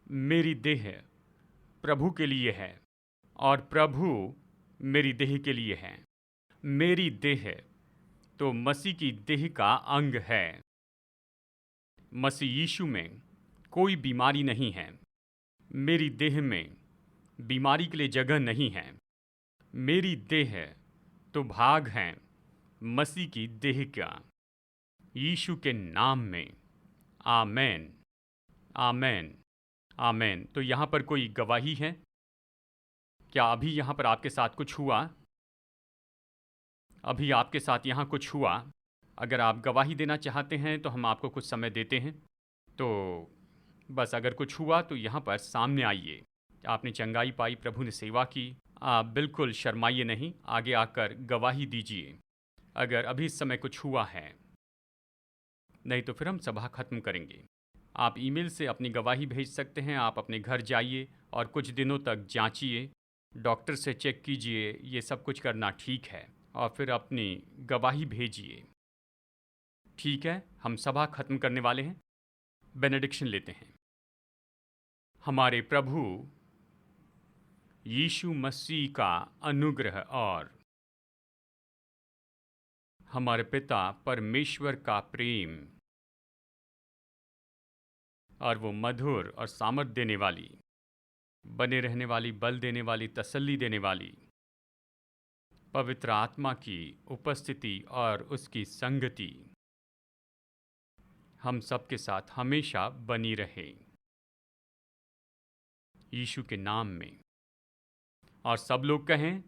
मेरी देह प्रभु के लिए है और प्रभु मेरी देह के लिए है। मेरी देह तो मसीह की देह का अंग है। मसीह यीशु में कोई बीमारी नहीं है। मेरी देह में बीमारी के लिए जगह नहीं है। मेरी देह तो भाग है मसीह की देह का। यीशु के नाम में आमेन, आमेन, आमेन। तो यहाँ पर कोई गवाही है क्या? अभी यहाँ पर आपके साथ कुछ हुआ? अभी आपके साथ यहाँ कुछ हुआ? अगर आप गवाही देना चाहते हैं तो हम आपको कुछ समय देते हैं। तो बस अगर कुछ हुआ तो यहाँ पर सामने आइए। आपने चंगाई पाई, प्रभु ने सेवा की, आप बिल्कुल शर्माइए नहीं, आगे आकर गवाही दीजिए अगर अभी इस समय कुछ हुआ है। नहीं तो फिर हम सभा खत्म करेंगे। आप ईमेल से अपनी गवाही भेज सकते हैं। आप अपने घर जाइए और कुछ दिनों तक जांचिए, डॉक्टर से चेक कीजिए, ये सब कुछ करना ठीक है, और फिर अपनी गवाही भेजिए। ठीक है, हम सभा खत्म करने वाले हैं। बेनेडिक्शन लेते हैं। हमारे प्रभु यीशु मसीह का अनुग्रह और हमारे पिता परमेश्वर का प्रेम और वो मधुर और सामर्थ देने वाली, बने रहने वाली, बल देने वाली, तसल्ली देने वाली पवित्र आत्मा की उपस्थिति और उसकी संगति हम सबके साथ हमेशा बनी रहे, यीशु के नाम में। और सब लोग कहें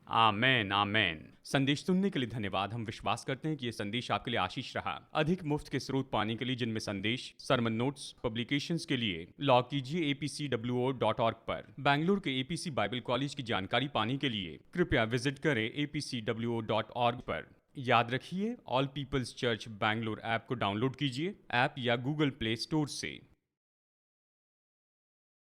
आमेन, आमेन। संदेश सुनने के लिए धन्यवाद। हम विश्वास करते हैं कि ये संदेश आपके लिए आशीष रहा। अधिक मुफ्त के स्रोत पाने के लिए, जिनमें संदेश, सरमन नोट्स, पब्लिकेशंस के लिए लॉग कीजिए apcwo.org पर। बैंगलोर के एपीसी बाइबल कॉलेज की जानकारी पाने के लिए कृपया विजिट करें apcwo.org पर। याद रखिए, all peoples church Bangalore app को डाउनलोड कीजिए ऐप या गूगल प्ले स्टोर से।